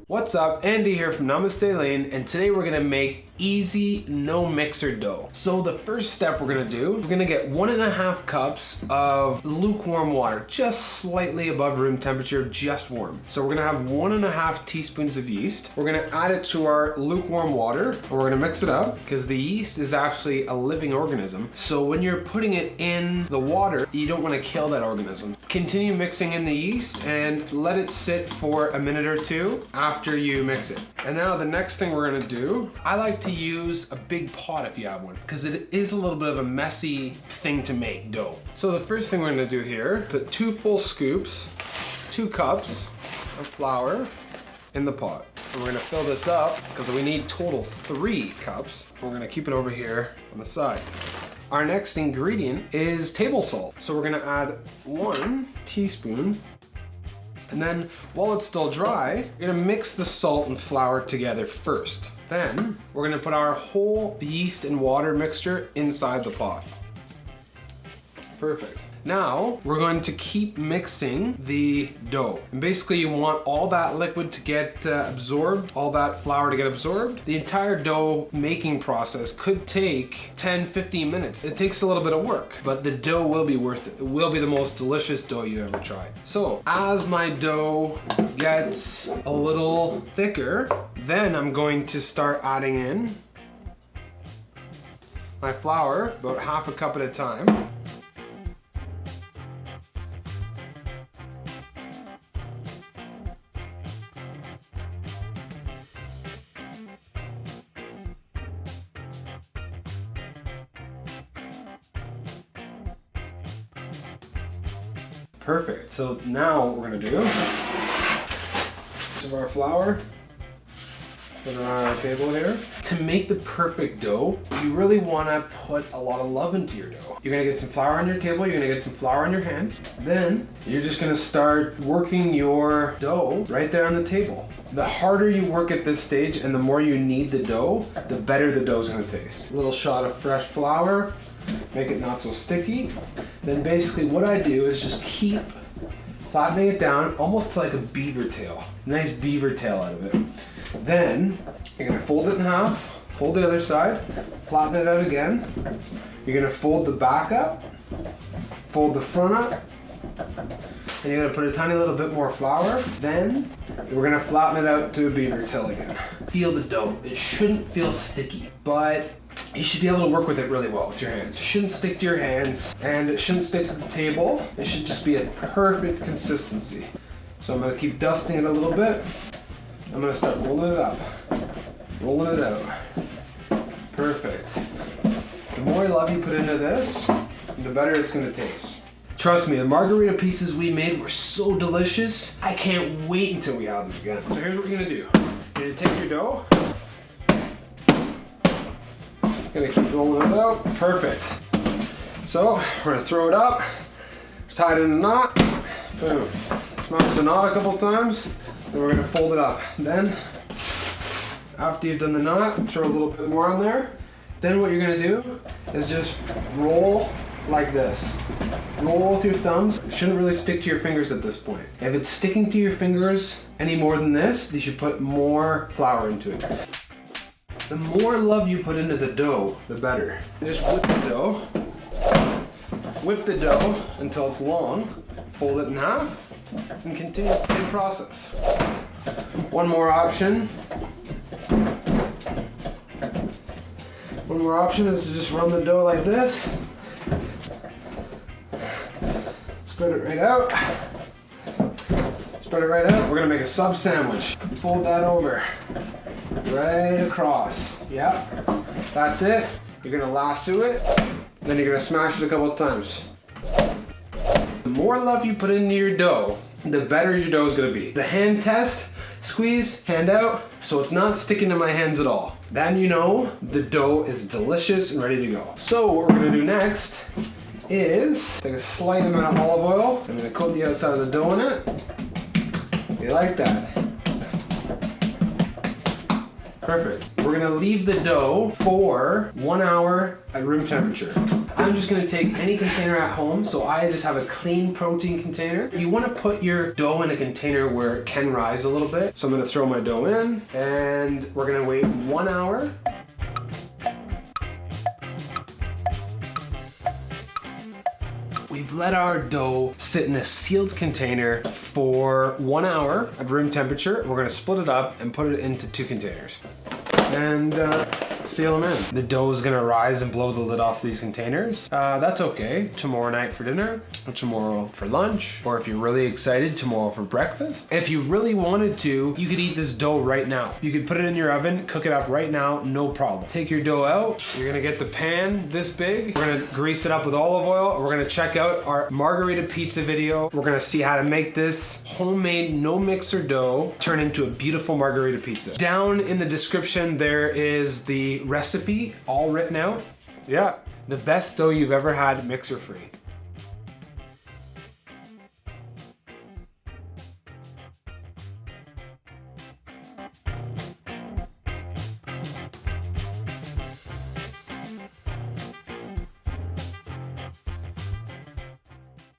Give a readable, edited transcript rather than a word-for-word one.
What's up? Andy here from Namaste Lane, and today we're gonna make easy no mixer dough. So the first step we're gonna do, we're gonna get 1.5 cups of lukewarm water, just slightly above room temperature, just warm. So we're gonna have 1.5 teaspoons of yeast. We're gonna add it to our lukewarm water, and we're gonna mix it up because the yeast is actually a living organism. So when you're putting it in the water, you don't wanna kill that organism. Continue mixing in the yeast and let it sit for a minute or two after you mix it. And now the next thing we're gonna do, I like to use a big pot if you have one, because it is a little bit of a messy thing to make dough. So the first thing we're gonna do here, put 2 full scoops, 2 cups of flour in the pot. And we're gonna fill this up because we need total 3 cups. We're gonna keep it over here on the side. Our next ingredient is table salt. So we're gonna add 1 teaspoon. And then while it's still dry, you're gonna mix the salt and flour together first. Then we're gonna put our whole yeast and water mixture inside the pot. Perfect. Now we're going to keep mixing the dough. And basically you want all that liquid to get absorbed, all that flour to get absorbed. The entire dough making process could take 10-15 minutes. It takes a little bit of work, but the dough will be worth it. It will be the most delicious dough you ever tried. So as my dough gets a little thicker, then I'm going to start adding in my flour, about 1/2 cup at a time. Perfect. So now what we're gonna do, of our flour, put it on our table here. To make the perfect dough, you really wanna put a lot of love into your dough. You're gonna get some flour on your table, you're gonna get some flour on your hands. Then you're just gonna start working your dough right there on the table. The harder you work at this stage and the more you knead the dough, the better the dough's gonna taste. A little shot of fresh flour, make it not so sticky. Then basically what I do is just keep flattening it down almost to like a beaver tail. Nice beaver tail out of it. Then you're gonna fold it in half, fold the other side, flatten it out again. You're gonna fold the back up, fold the front up, and you're gonna put a tiny little bit more flour. Then we're gonna flatten it out to a beaver tail again. Feel the dough. It shouldn't feel sticky, but you should be able to work with it really well with your hands. It shouldn't stick to your hands and it shouldn't stick to the table. It should just be a perfect consistency. So I'm gonna keep dusting it a little bit. I'm gonna start rolling it up, rolling it out. Perfect. The more love you put into this, the better it's gonna taste. Trust me, the margarita pieces we made were so delicious. I can't wait until we have them again. So here's what we're gonna do. You're gonna take your dough, gonna keep rolling it out. Perfect. So we're gonna throw it up, tie it in a knot, boom. Smash the knot a couple times, then we're gonna fold it up. Then, after you've done the knot, throw a little bit more on there. Then what you're gonna do is just roll like this. Roll with your thumbs. It shouldn't really stick to your fingers at this point. If it's sticking to your fingers any more than this, you should put more flour into it. The more love you put into the dough, the better. Just whip the dough. Whip the dough until it's long. Fold it in half and continue the same process. One more option. One more option is to just run the dough like this. Spread it right out. Spread it right out. We're gonna make a sub sandwich. Fold that over. Right across. Yep. That's it. You're gonna lasso it, then you're gonna smash it a couple of times. The more love you put into your dough, the better your dough is gonna be. The hand test, squeeze, hand out, so it's not sticking to my hands at all. Then you know the dough is delicious and ready to go. So what we're gonna do next is take a slight amount of olive oil. I'm gonna coat the outside of the dough in it. You like that? Perfect. We're gonna leave the dough for 1 hour at room temperature. I'm just gonna take any container at home, so I just have a clean protein container. You wanna put your dough in a container where it can rise a little bit. So I'm gonna throw my dough in, and we're gonna wait 1 hour. We've let our dough sit in a sealed container for 1 hour at room temperature. We're gonna split it up and put it into 2 containers. And seal them in. The dough is gonna rise and blow the lid off these containers. That's okay. Tomorrow night for dinner, or tomorrow for lunch, or if you're really excited, tomorrow for breakfast. If you really wanted to, you could eat this dough right now. You could put it in your oven, cook it up right now, no problem. Take your dough out. You're gonna get the pan this big. We're gonna grease it up with olive oil. We're gonna check out our Margherita pizza video. We're gonna see how to make this homemade, no mixer dough turn into a beautiful Margherita pizza. Down in the description, there is the recipe all written out. Yeah, the best dough you've ever had, mixer free.